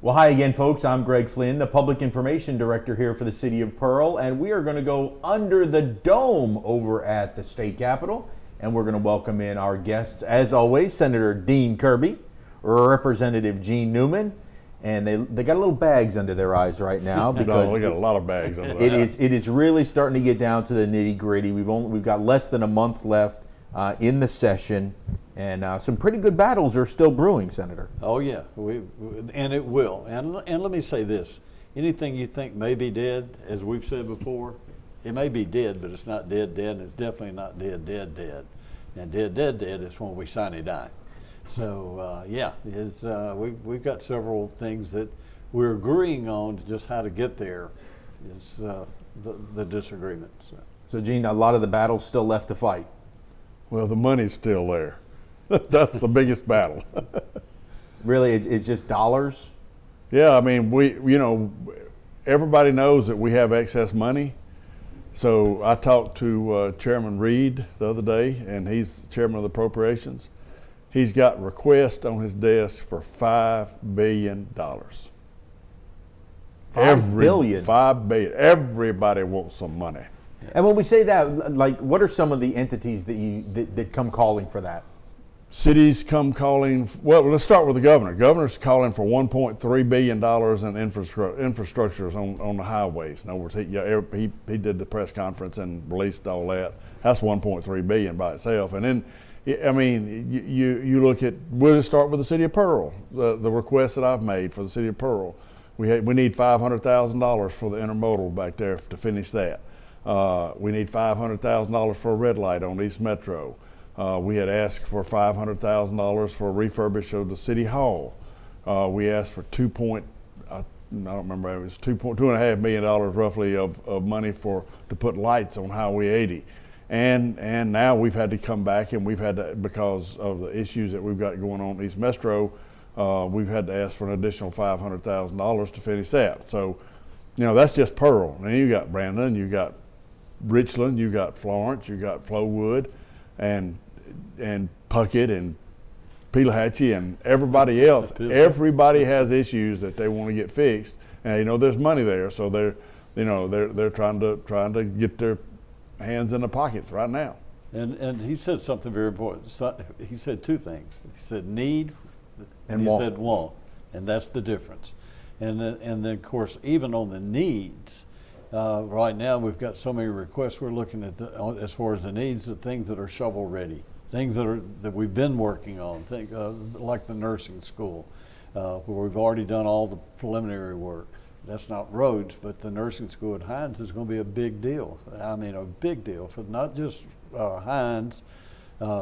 Well, hi again, folks. I'm Greg Flynn, the Public Information Director here for the City of Pearl, and we are going to go under the dome over at the State Capitol, and we're going to welcome in our guests, as always, Senator Dean Kirby, Representative Gene Newman, and they got little bags under their eyes right now because no, we got a lot of bags under there. It is really starting to get down to the nitty gritty. We've got less than a month left in the session. And some pretty good battles are still brewing, Senator. Oh yeah, and it will. And let me say this: anything you think may be dead, as we've said before, it may be dead, but it's not dead, and it's definitely not dead. And dead is when we finally die. So yeah, we've got several things that we're agreeing on to just how to get there. Is the disagreement. So Gene, a lot of the battles still left to fight. Well, the money's still there. That's the biggest battle. Really, it's just dollars? Yeah, I mean, everybody knows that we have excess money. So I talked to Chairman Reed the other day, and he's chairman of the appropriations. He's got requests on his desk for $5 billion. $5 billion? $5 billion. Everybody wants some money. And when we say that, like, what are some of the entities that come calling for that? Cities come calling, well, let's start with the governor. Governor's calling for $1.3 billion in infrastructures on the highways. In other words, he did the press conference and released all that. That's $1.3 billion by itself. And then, I mean, you look at, we'll just start with the city of Pearl, the request that I've made for the city of Pearl. We need $500,000 for the intermodal back there to finish that. We need $500,000 for a red light on East Metro. We had asked for $500,000 for a refurbish of the city hall. We asked for $2.5 million roughly of money to put lights on Highway 80. And now we've had to come back, and we've had to, because of the issues that we've got going on in East Metro, we've had to ask for an additional $500,000 to finish that. So, that's just Pearl. And you got Brandon, you got Richland, you got Florence, you got Flowood, and Puckett and Pelahatchie and everybody else. Everybody has issues that they want to get fixed, and there's money there, so they're trying to get their hands in the pockets right now. And he said something very important. He said two things. He said need, and he said want, and that's the difference. And then of course, even on the needs. Right now, we've got so many requests. We're looking at as far as the needs of things that are shovel ready, things that we've been working on, like the nursing school, where we've already done all the preliminary work. That's not roads, but the nursing school at Hines is going to be a big deal. I mean, a big deal for not just Hines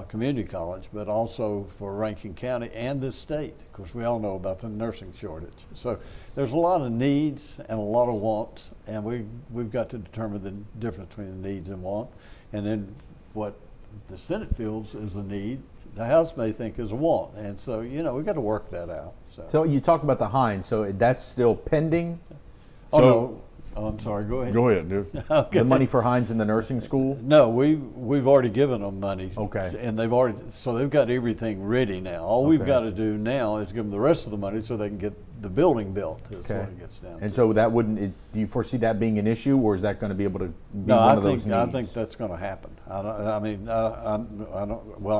Community College, but also for Rankin County and this state, because we all know about the nursing shortage. So there's a lot of needs and a lot of wants, and we've got to determine the difference between the needs and want, and then what the Senate feels is a need, the House may think is a want, and so we've got to work that out. So you talk about the Hines, so that's still pending? No. Oh, I'm sorry. Go ahead. Go ahead, dude. Okay. The money for Hines in the nursing school? No, we've already given them money. Okay. And they've got everything ready now. All we've got to do now is give them the rest of the money so they can get the building built. Is what it gets down to. And so that do you foresee that being an issue, or is that going to be able to be one of those needs? I think that's going to happen. I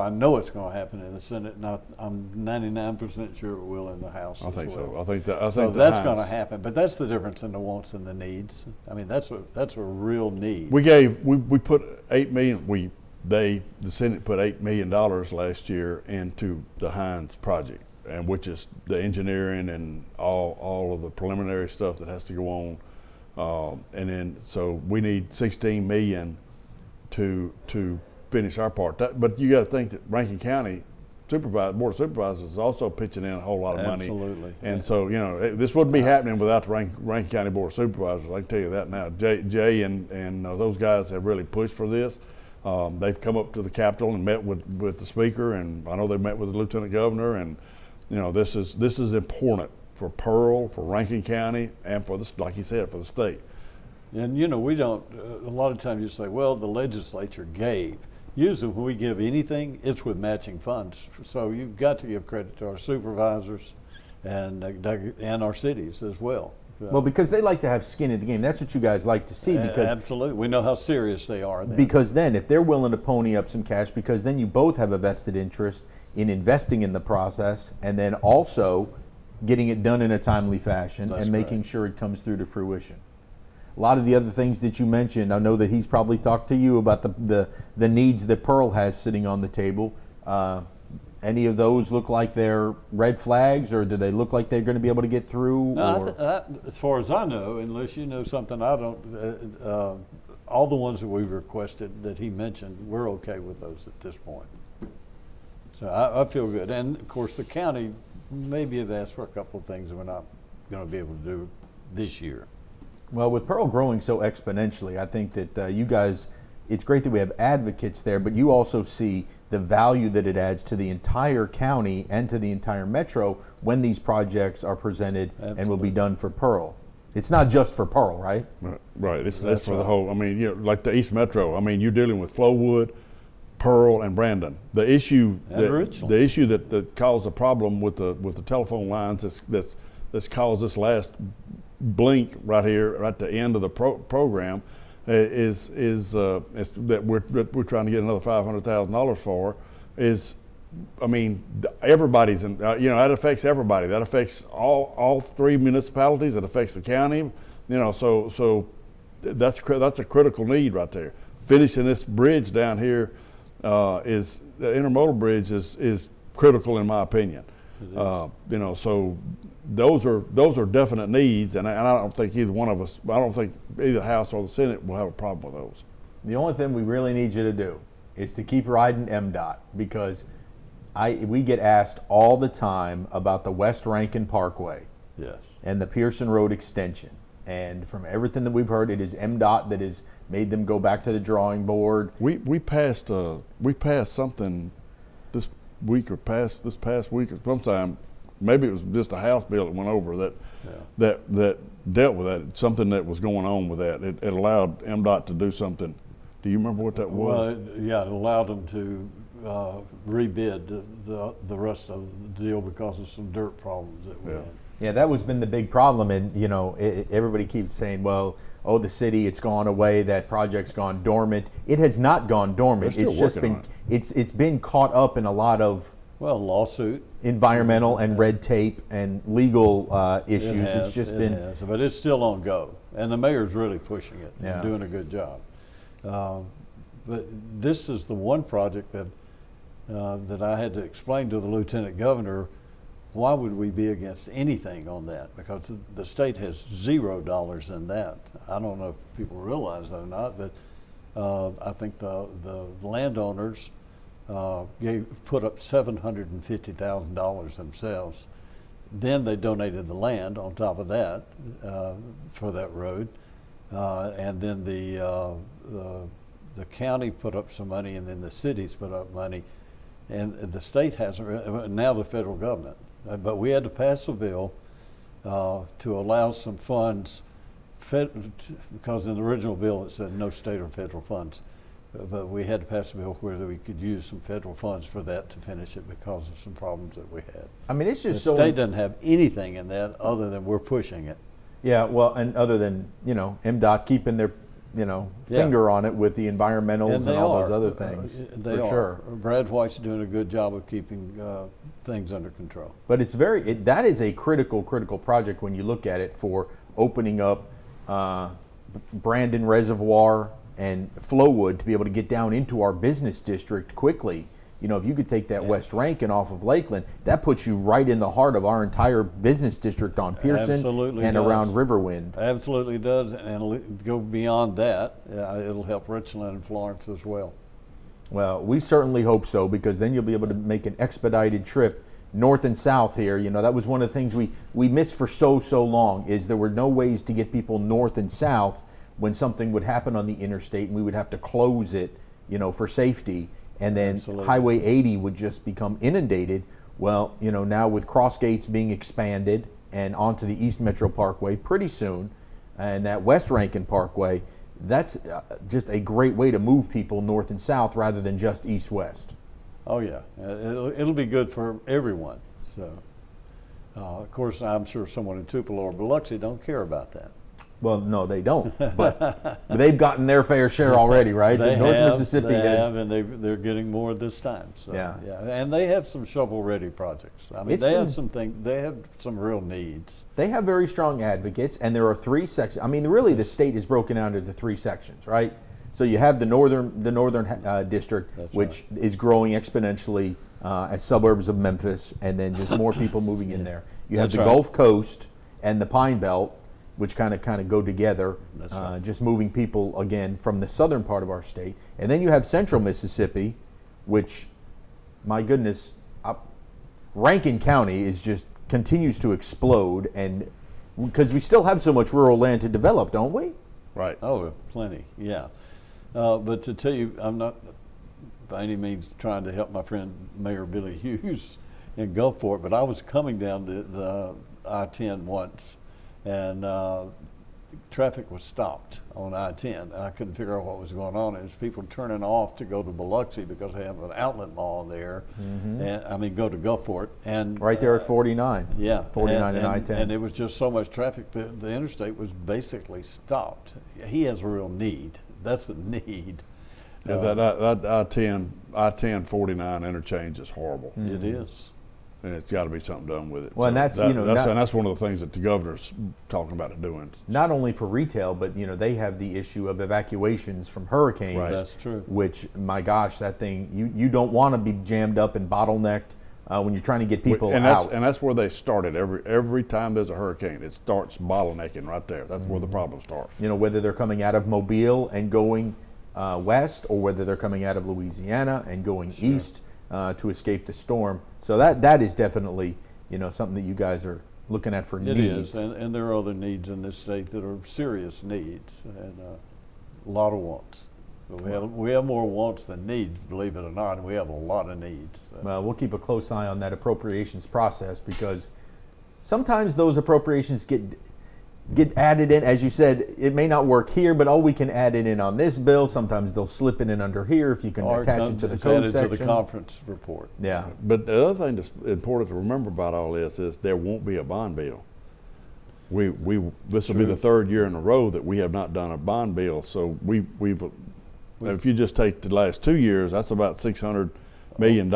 know it's going to happen in the Senate, and I'm 99% sure it will in the House. I think well. so. I think that's going to happen. But that's the difference in the wants and the needs. I mean, that's a real need. We put $8 million. The Senate put $8 million last year into the Hines project, and which is the engineering and all of the preliminary stuff that has to go on, and then so we need $16 million to finish our part. But you got to think that Rankin County Board of Supervisors is also pitching in a whole lot of money. Absolutely. And so this wouldn't be happening without the Rankin County Board of Supervisors. I can tell you that now. Jay and those guys have really pushed for this. They've come up to the Capitol and met with the Speaker, and I know they've met with the Lieutenant Governor, and this is important for Pearl, for Rankin County, and for like you said, for the state. And we don't. A lot of times you say, well, the legislature gave. Usually when we give anything, it's with matching funds. So you've got to give credit to our supervisors and our cities as well. Well, because they like to have skin in the game. That's what you guys like to see. Because absolutely, we know how serious they are. Then. Because then, if they're willing to pony up some cash, because then you both have a vested interest in investing in the process, and then also getting it done in a timely fashion. That's and making sure it comes through to fruition. A lot of the other things that you mentioned, I know that he's probably talked to you about the needs that Pearl has sitting on the table. Any of those look like they're red flags, or do they look like they're going to be able to get through? No, as far as I know, unless you know something I don't, all the ones that we've requested that he mentioned, we're okay with those at this point. So I feel good. And of course, the county maybe have asked for a couple of things that we're not going to be able to do this year. Well, with Pearl growing so exponentially, I think that you guys, it's great that we have advocates there, but you also see the value that it adds to the entire county and to the entire metro when these projects are presented and will be done for Pearl. It's not just for Pearl, right? Right. That's for the whole. I mean, like the East Metro. I mean, you're dealing with Flowood, Pearl, and Brandon. The issue that caused a problem with the telephone lines that's caused this last blink right here at the end of the program is that we're trying to get another $500,000 for. I mean, everybody's in. That affects everybody. That affects all three municipalities. It affects the county. So that's a critical need right there. Finishing this bridge down here is the intermodal bridge is critical in my opinion. So those are definite needs, and I don't think either one of us. I don't think either House or the Senate will have a problem with those. The only thing we really need you to do is to keep riding MDOT, because we get asked all the time about the West Rankin Parkway, yes, and the Pearson Road extension. And from everything that we've heard, it is MDOT that has made them go back to the drawing board. We passed something this past week or sometime. Maybe it was just a House bill that went over that dealt with that. Something that was going on with that. It allowed MDOT to do something. Do you remember what that was? Well, it allowed them to rebid the rest of the deal because of some dirt problems that we had. Yeah, that was been the big problem, and everybody keeps saying, well, the city, it's gone away, that project's gone dormant. It has not gone dormant. It's just been it's been caught up in a lot of lawsuit, environmental and red tape and legal issues. But it's still on go, and the mayor's really pushing it and doing a good job. But this is the one project that I had to explain to the lieutenant governor. Why would we be against anything on that? Because the state has $0 in that. I don't know if people realize that or not, but I think the landowners put up $750,000 themselves. Then they donated the land on top of that for that road, and then the county put up some money, and then the cities put up money, and the state hasn't. Now the federal government. But we had to pass a bill to allow some funds, because in the original bill it said no state or federal funds. But we had to pass a bill where we could use some federal funds for that to finish it because of some problems that we had. I mean, it's just the state doesn't have anything in that other than we're pushing it. Yeah, well, and other than MDOT keeping their finger on it with the environmentals and all those other things. They are. Sure. Brad White's doing a good job of keeping things under control. But it's that is a critical project when you look at it, for opening up Brandon Reservoir and Flowood to be able to get down into our business district quickly. If you could take that West Rankin off of Lakeland, that puts you right in the heart of our entire business district on Pearson and around Riverwind. Absolutely does, and it'll go beyond that. It'll help Richland and Florence as well. Well, we certainly hope so, because then you'll be able to make an expedited trip north and south here. That was one of the things we missed for so long, is there were no ways to get people north and south when something would happen on the interstate, and we would have to close it, for safety. And then Highway 80 would just become inundated. Well, now with cross gates being expanded and onto the East Metro Parkway pretty soon, and that West Rankin Parkway, that's just a great way to move people north and south rather than just east-west. Oh yeah, it'll be good for everyone. So Of course, I'm sure someone in Tupelo or Biloxi don't care about that. Well, no, they don't. But they've gotten their fair share already, right? They North have, Mississippi they has, have, and they're getting more this time. So, Yeah. and they have some shovel-ready projects. I mean, they have some real needs. they have very strong advocates, and there are 3 sections. I mean, really, the state is broken down into 3 sections, right? So you have the northern district, That's which is growing exponentially as suburbs of Memphis, and then just more people moving in there. You have That's the right. Gulf Coast and the Pine Belt, which kind of go together, That's right. just moving people again from the southern part of our state. And then you have central Mississippi, which, my goodness, Rankin County is just continues to explode, and because we still have so much rural land to develop, don't we? Right. Oh, plenty, yeah. But to tell you, I'm not by any means trying to help my friend Mayor Billy Hughes in Gulfport, but I was coming down the I-10 once, and traffic was stopped on I-10, and I couldn't figure out what was going on. It was people turning off to go to Biloxi because they have an outlet mall there, and I mean go to Gulfport, and Right there at 49. yeah, 49 and I-10. and it was just so much traffic that the interstate was basically stopped. He has a real need. That's a need. Yeah, that I-10 49 interchange is horrible, It is. and it's got to be something done with it. Well, and that's, you know, and that's one of the things that the governor's talking about doing. Not only for retail, but they have the issue of evacuations from hurricanes. Right. That's true. Which, my gosh, that thing, you don't want to be jammed up and bottlenecked when you're trying to get people out. And that's where they started. Every time there's a hurricane, it starts bottlenecking right there. That's where the problem starts. Whether they're coming out of Mobile and going west, or whether they're coming out of Louisiana and going east to escape the storm. So that is definitely something that you guys are looking at for It needs. is, and there are other needs in this state that are serious needs, and a lot of wants. But we have more wants than needs, believe it or not, and we have a lot of needs. Well, we'll keep a close eye on that appropriations process, because sometimes those appropriations get added in. As you said, it may not work here, but we can add it in on this bill. Sometimes they'll slip it in under here if you can Or attach it to the it's code added section. to the conference report. Yeah. But the other thing that's important to remember about all this is there won't be a bond bill. This will be the 3rd year in a row that we have not done a bond bill. So if you just take the last 2 years, that's about $600 million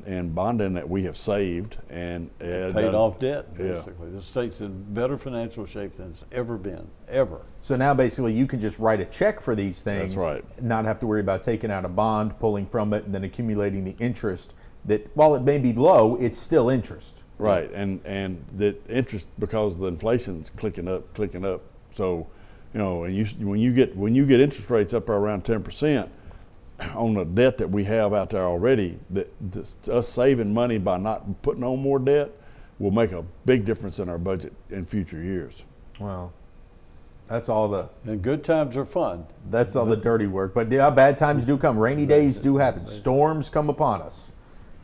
in bonding that we have saved and Paid off debt, Yeah. basically. The state's in better financial shape than it's ever been, ever. So now basically you can just write a check for these things. That's right. Not have to worry about taking out a bond, pulling from it, and then accumulating the interest that, while it may be low, it's still interest. Right, and the interest, because the inflation's clicking up. So, and when you get interest rates up around 10% on the debt that we have out there already, us saving money by not putting on more debt will make a big difference in our budget in future years. Well, that's all And good times are fun. the dirty work. But yeah, bad times do come. Rainy days do happen. Storms come upon us,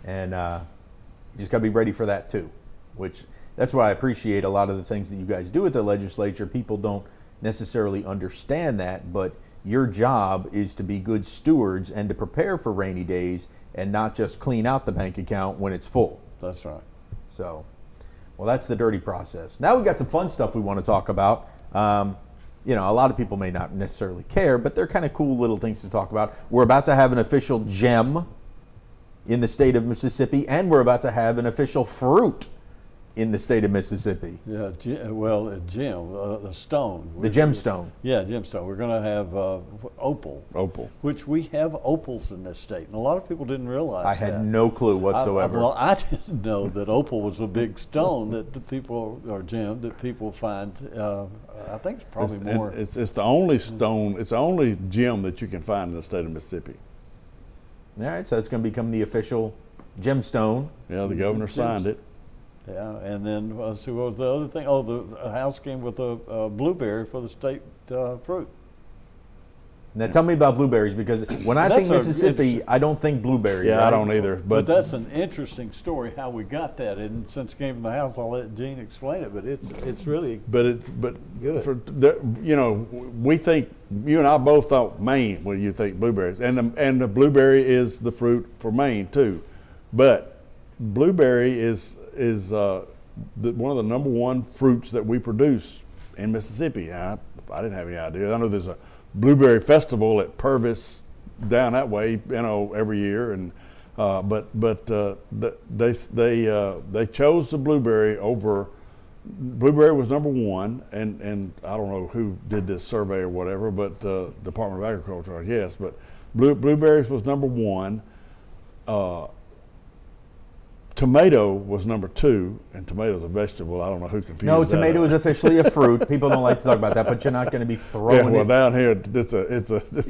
and you just got to be ready for that too. Which that's why I appreciate a lot of the things that you guys do at the legislature. People don't necessarily understand that, but your job is to be good stewards and to prepare for rainy days and not just clean out the bank account when it's full. That's right. So, well, that's the dirty process. Now we've got some fun stuff we want to talk about. A lot of people may not necessarily care, but they're kind of cool little things to talk about. We're about to have an official gem in the state of Mississippi, and we're about to have an official fruit in the state of Mississippi. Yeah, a gem, the stone. The gemstone. Yeah, gemstone. We're going to have opal. Opal. Which we have opals in this state, and a lot of people didn't realize I that. had no clue whatsoever. I didn't know that opal was a big stone that the people, or gem, that people find. I think it's probably more. It's the only stone. It's the only gem that you can find in the state of Mississippi. All right, so it's going to become the official gemstone. Yeah, the governor signed it. Yeah, and then let's see, what was the other thing? Oh, the house came with a blueberry for the state fruit. Now tell me about blueberries, because when I think Mississippi, I don't think blueberries. Yeah, right? I don't either. But that's an interesting story how we got that. And since it came from the house, I'll let Gene explain it. But it's really good. We think, you and I both thought Maine when you think blueberries, and the blueberry is the fruit for Maine too, but blueberry is one of the number one fruits that we produce in Mississippi. I didn't have any idea. I know there's a blueberry festival at Purvis down that way, every year, and they chose the blueberry over. Blueberry was number one, and I don't know who did this survey or whatever, but Department of Agriculture, I guess. But blueberries was number one. Tomato was number two, and tomato's a vegetable. I don't know who confused that. No, tomato is officially a fruit. People don't like to talk about that, but you're not going to be throwing it. Down here it's a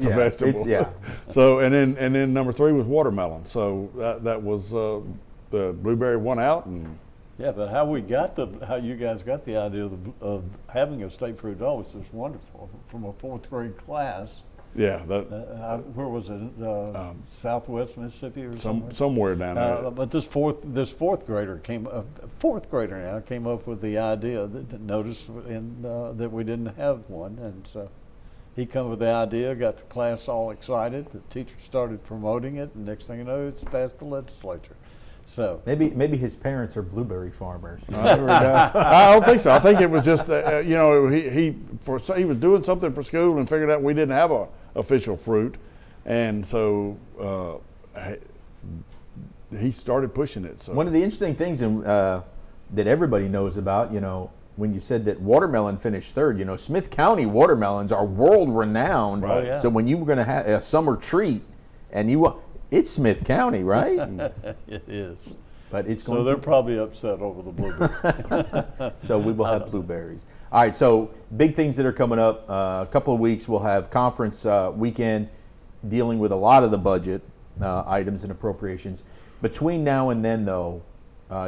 vegetable. So and then number three was watermelon. So that was the blueberry won out. And yeah, but how you guys got the idea of having a state fruit was just wonderful from a fourth grade class. Yeah, where was it? Southwest Mississippi or somewhere down there. But this fourth grader came up with the idea that noticed that we didn't have one, and so he come with the idea, got the class all excited. The teacher started promoting it, and next thing you know, it's passed the legislature. So maybe his parents are blueberry farmers. I don't think so. I think it was just he was doing something for school and figured out we didn't have a official fruit, and so he started pushing it. So one of the interesting things that everybody knows about, when you said that watermelon finished third, Smith County watermelons are world renowned. Right. Yeah. So when you were going to have a summer treat, and it's Smith County, right? It is. But so they're probably upset over the blueberry. So we will have blueberries. All right, so big things that are coming up. A couple of weeks, we'll have conference weekend dealing with a lot of the budget items and appropriations. Between now and then, though,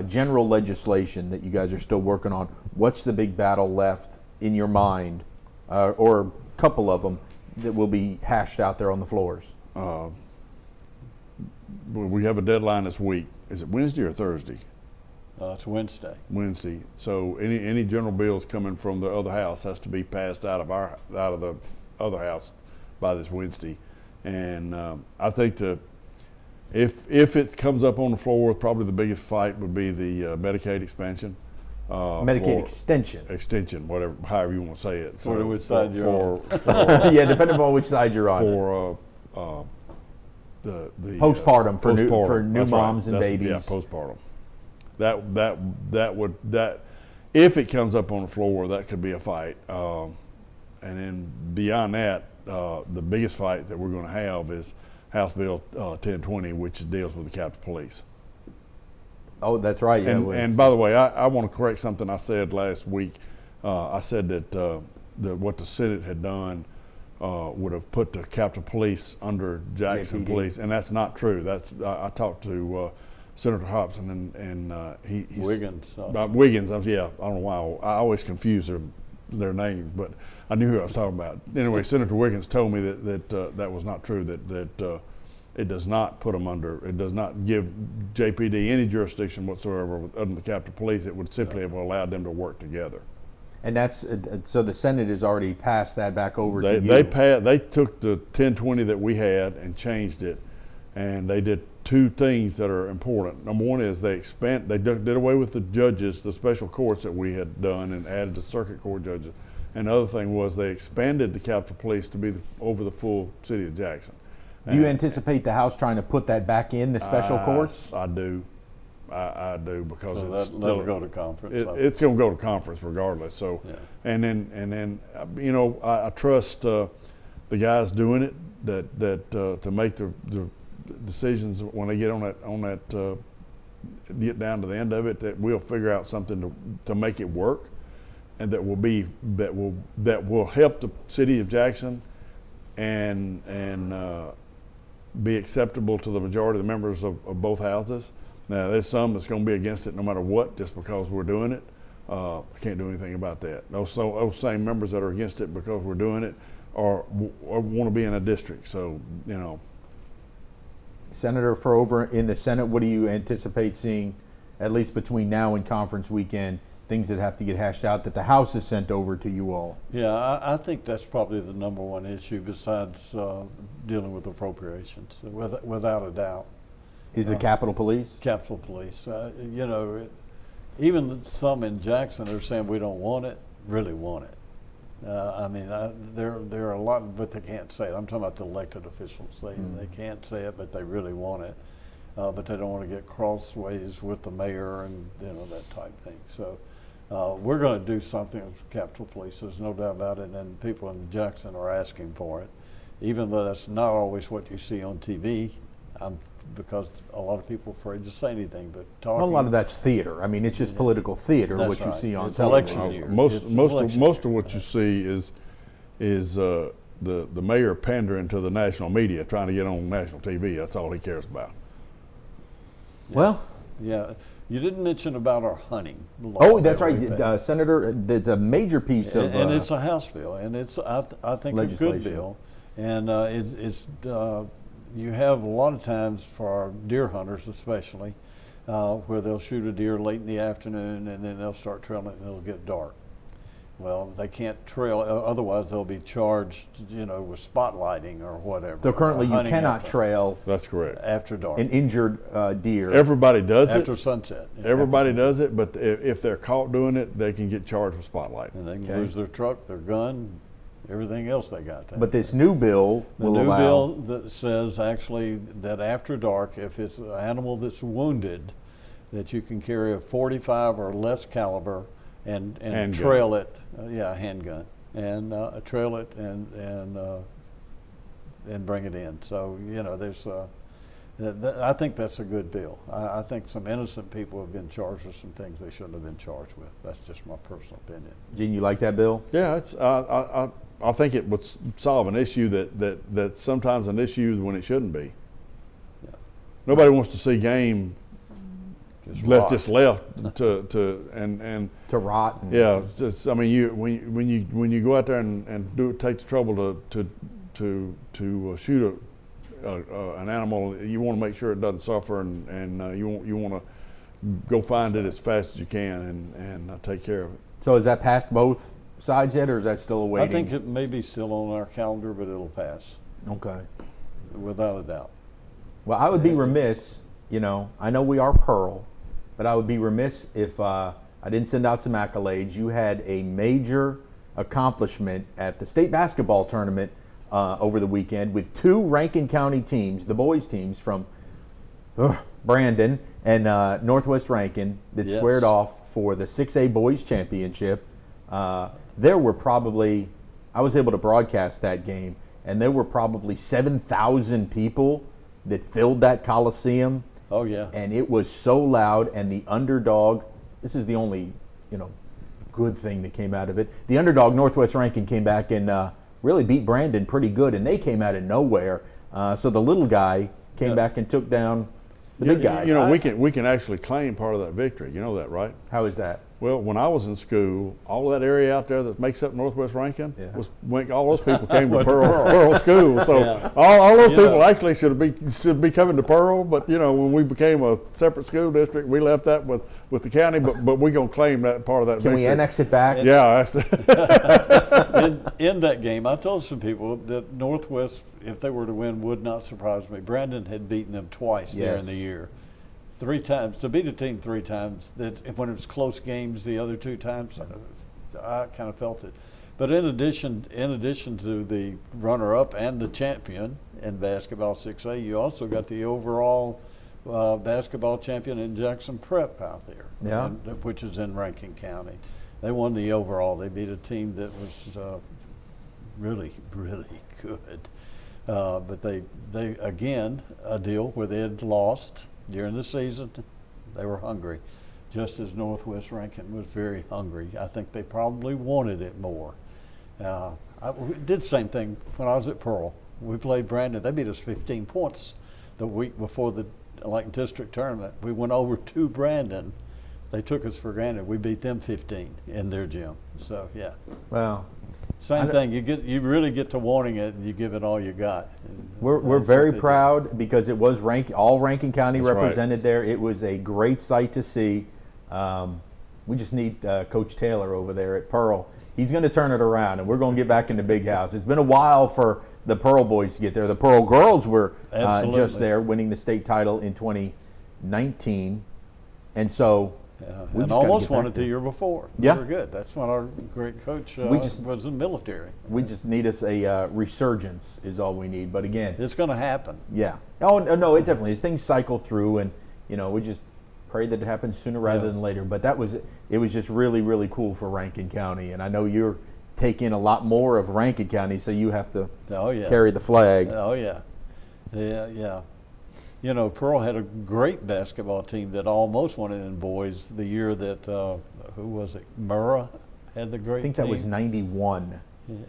general legislation that you guys are still working on, what's the big battle left in your mind, or a couple of them, that will be hashed out there on the floors? We have a deadline this week. Is it Wednesday or Thursday? It's Wednesday. Wednesday. So any general bills coming from the other house has to be passed out of the other house by this Wednesday. And I think if it comes up on the floor, probably the biggest fight would be the Medicaid expansion. Medicaid extension. Extension, whatever, however you want to say it. So which side you're on. Yeah, depending on which side you're on. For the postpartum for new That's moms right. and babies. Yeah, postpartum. That would if it comes up on the floor, that could be a fight. And then beyond that, the biggest fight that we're going to have is House Bill 1020, which deals with the Capitol Police. Oh, that's right. Yeah. And by the way, I want to correct something I said last week. I said that what the Senate had done would have put the Capitol Police under Jackson JPD. Police, and that's not true. I talked to Senator Hobson and he's Wiggins. Wiggins. I don't know why I always confuse their names, but I knew who I was talking about. Anyway, Senator Wiggins told me that was not true. That it does not put them under. It does not give JPD any jurisdiction whatsoever other than the Capitol Police. It would simply have allowed them to work together. And that's so the Senate has already passed that back over to you. They took the 1020 that we had and changed it, and they did two things that are important. Number one is they did away with the judges, the special courts that we had done, and added the circuit court judges. And the other thing was they expanded the Capitol Police to be over the full city of Jackson. Do you anticipate the House trying to put that back in the special courts? I do. I do, because so that'll go to conference. It's going to go to conference regardless. So, yeah. and then I trust the guys doing it that to make the decisions when they get get down to the end of it, that we'll figure out something to make it work, and that will help the city of Jackson and be acceptable to the majority of the members of both houses. Now, there's some that's going to be against it no matter what, just because we're doing it. I can't do anything about that. Those same members that are against it because we're doing it want to be in a district. So, Senator, for over in the Senate, what do you anticipate seeing, at least between now and conference weekend, things that have to get hashed out that the House has sent over to you all? Yeah, I think that's probably the number one issue besides dealing with appropriations, without a doubt. Is the Capitol Police? Capitol Police. even some in Jackson are saying we don't want it, really want it. I mean, there are a lot, but they can't say it. I'm talking about the elected officials. They can't say it, but they really want it. But they don't want to get crossways with the mayor and that type thing. So we're going to do something with Capitol Police. There's no doubt about it. And people in Jackson are asking for it, even though that's not always what you see on TV. Because a lot of people are afraid to say anything, but talking. Well, a lot of that's theater. I mean, it's just political theater, what you see on it's television. election year. Most of what you see is the mayor pandering to the national media, trying to get on national TV. That's all he cares about. Well, yeah, you didn't mention about our hunting law. Oh, that's right, Senator. There's a major piece of, and it's a House bill, and it's I think a good bill, and you have a lot of times for our deer hunters especially, where they'll shoot a deer late in the afternoon and then they'll start trailing it and it'll get dark. Well, they can't trail, otherwise they'll be charged, with spotlighting or whatever. So currently you cannot trail. That's correct. After dark. An injured deer. Everybody does after sunset. Everybody does it, but if they're caught doing it, they can get charged with spotlighting. And they can lose their truck, their gun, everything else they got. But this new bill will allow. The new bill that says actually that after dark, if it's an animal that's wounded, that you can carry a .45 or less caliber and trail it, handgun, and trail it and bring it in. So there's. I think that's a good bill. I think some innocent people have been charged with some things they shouldn't have been charged with. That's just my personal opinion. Gene, you like that bill? Yeah, it's. I think it would solve an issue that's sometimes an issue when it shouldn't be. Yeah. Nobody wants to see game left to rot. Yeah, I mean, when you go out there and take the trouble to shoot an animal, you want to make sure it doesn't suffer, and you want to go find it as fast as you can and take care of it. So is that past both sides yet, or is that still awaiting? I think it may be still on our calendar, but it'll pass. Okay. Without a doubt. Well, I would be remiss, I know we are Pearl, but I would be remiss if I didn't send out some accolades. You had a major accomplishment at the state basketball tournament over the weekend with two Rankin County teams, the boys teams from Brandon and Northwest Rankin, that squared off for the 6A boys championship. There were probably, I was able to broadcast that game, and there were probably 7,000 people that filled that Coliseum. Oh yeah. And it was so loud, and the underdog, this is the only, good thing that came out of it. The underdog, Northwest Rankin, came back and really beat Brandon pretty good, and they came out of nowhere. So the little guy came back and took down the big guy. We can actually claim part of that victory. You know that, right? How is that? Well, when I was in school, all that area out there that makes up Northwest Rankin all those people came to Pearl School. So all those people actually should be coming to Pearl. But when we became a separate school district, we left that with the county. But we're gonna claim that part of that. Can victory. We annex it back? Yeah. in that game, I told some people that Northwest, if they were to win, would not surprise me. Brandon had beaten them twice during the year. 3 times, to beat a team 3 times, that when it was close games the other 2 times, I kind of felt it. But in addition to the runner-up and the champion in basketball 6A, you also got the overall basketball champion in Jackson Prep out there, which is in Rankin County. They won the overall. They beat a team that was really, really good. But they again, a deal where they had lost during the season. They were hungry, just as Northwest Rankin was very hungry. I think they probably wanted it more. We did the same thing when I was at Pearl. We played Brandon. They beat us 15 points the week before the district tournament. We went over to Brandon. They took us for granted. We beat them 15 in their gym. So yeah. Wow. Same thing. You really get to wanting it, and you give it all you got. We're very proud because it was all Rankin County represented there. It was a great sight to see. We just need Coach Taylor over there at Pearl. He's going to turn it around, and we're going to get back in the big house. It's been a while for the Pearl boys to get there. The Pearl girls were just there, winning the state title in 2019, and so And almost won it the year before. Yeah. We were good. That's when our great coach was in the military. We just need us a resurgence is all we need. But again, it's going to happen. Yeah. Oh no, it definitely is. Things cycle through, and we just pray that it happens sooner rather than later. But it was just really, really cool for Rankin County, and I know you're taking a lot more of Rankin County, so you have to carry the flag. Oh yeah, yeah. Pearl had a great basketball team that almost won it in boys the year that, who was it, Murrah had the great team. I think that was 91.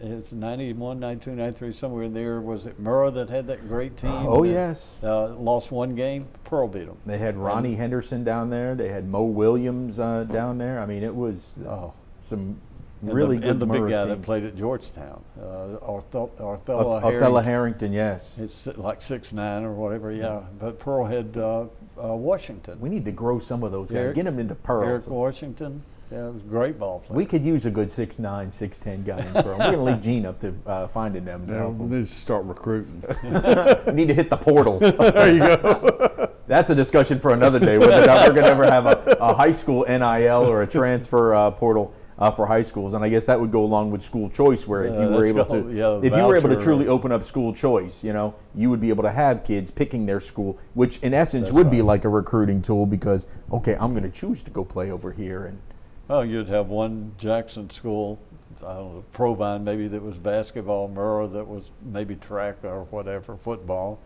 It's 91, 92, 93, somewhere in there. Was it Murrah that had that great team? Oh, yes. Lost one game, Pearl beat them. They had Ronnie Henderson down there. They had Mo Williams down there. I mean, it was some really good. And the big guy team that played at Georgetown, Othello Harrington, yes. It's like 6'9" or whatever, yeah. But Pearl had Washington. We need to grow some of those guys. Get them into Pearl. Eric Washington. Yeah, it was a great ball player. We could use a good 6'9", 6'10" guy in Pearl. We're going to leave Gene up to finding them. We need to start recruiting. We need to hit the portal. There you go. That's a discussion for another day, whether or not we're going to ever have a high school NIL or a transfer portal for high schools. And I guess that would go along with school choice, where if you were able to truly open up school choice, you would be able to have kids picking their school, which in essence would be like a recruiting tool, because, okay, I'm going to choose to go play over here. And well, you'd have one Jackson school, I don't know, Provine maybe, that was basketball, Murrah that was maybe track or whatever, football,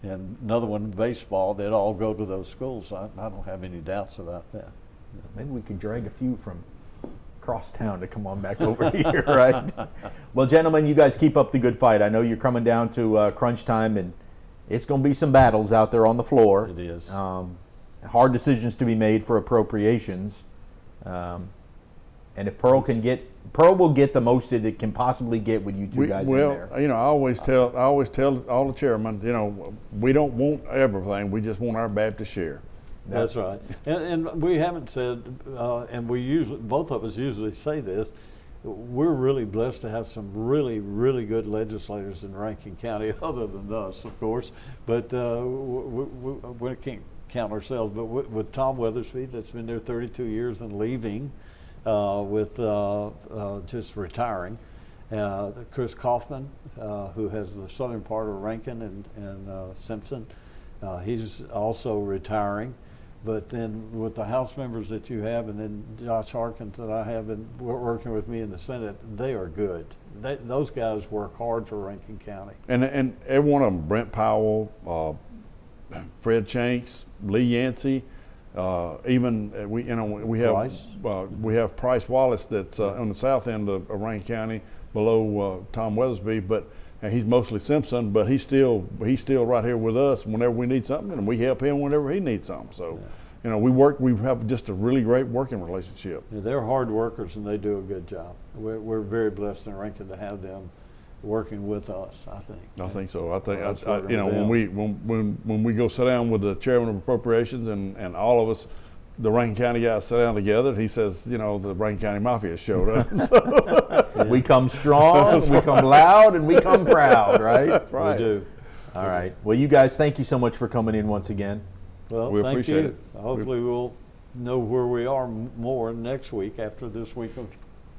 and another one baseball. They'd all go to those schools. I don't have any doubts about that. Maybe we could drag a few from across town to come on back over here, right? Well, gentlemen, you guys keep up the good fight. I know you're coming down to crunch time, and it's going to be some battles out there on the floor. It is. Hard decisions to be made for appropriations. And if Pearl will get the most that it can possibly get with you two guys in there. I always tell all the chairmen, we don't want everything. We just want our Baptist share. That's right. And we haven't said, and both of us usually say this, we're really blessed to have some really, really good legislators in Rankin County, other than us, of course. But we can't count ourselves. But with Tom Weathersby, that's been there 32 years and leaving, with just retiring. Chris Kaufman, who has the southern part of Rankin and Simpson, he's also retiring. But then with the House members that you have, and then Josh Harkins that I have and working with me in the Senate, they are good. Those guys work hard for Rankin County. And every one of them, Brent Powell, Fred Shanks, Lee Yancey, even we have Price Wallace that's on the south end of Rankin County below Tom Weathersby, but he's mostly Simpson, but he's still right here with us whenever we need something, and we help him whenever he needs something. So, we have just a really great working relationship. Yeah, they're hard workers and they do a good job. We're very blessed in Rankin to have them working with us, I think. I think so. I think when we go sit down with the chairman of appropriations and all of us, the Rankin County guys sit down together, he says, the Rankin County Mafia showed up. We come strong, we come loud, and we come proud, right? That's right. We do. All right. Well, you guys, thank you so much for coming in once again. Well, we appreciate it. Hopefully we'll know where we are more next week after this week of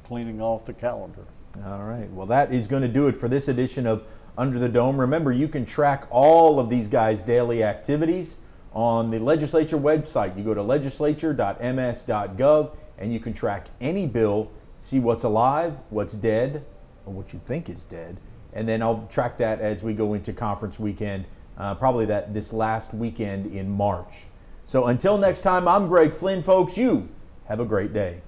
cleaning off the calendar. All right. Well, that is going to do it for this edition of Under the Dome. Remember, you can track all of these guys' daily activities on the legislature website. You go to legislature.ms.gov and you can track any bill, see what's alive, what's dead, or what you think is dead, and then I'll track that as we go into conference weekend, probably this last weekend in March. So until next time, I'm Greg Flynn, folks. You have a great day.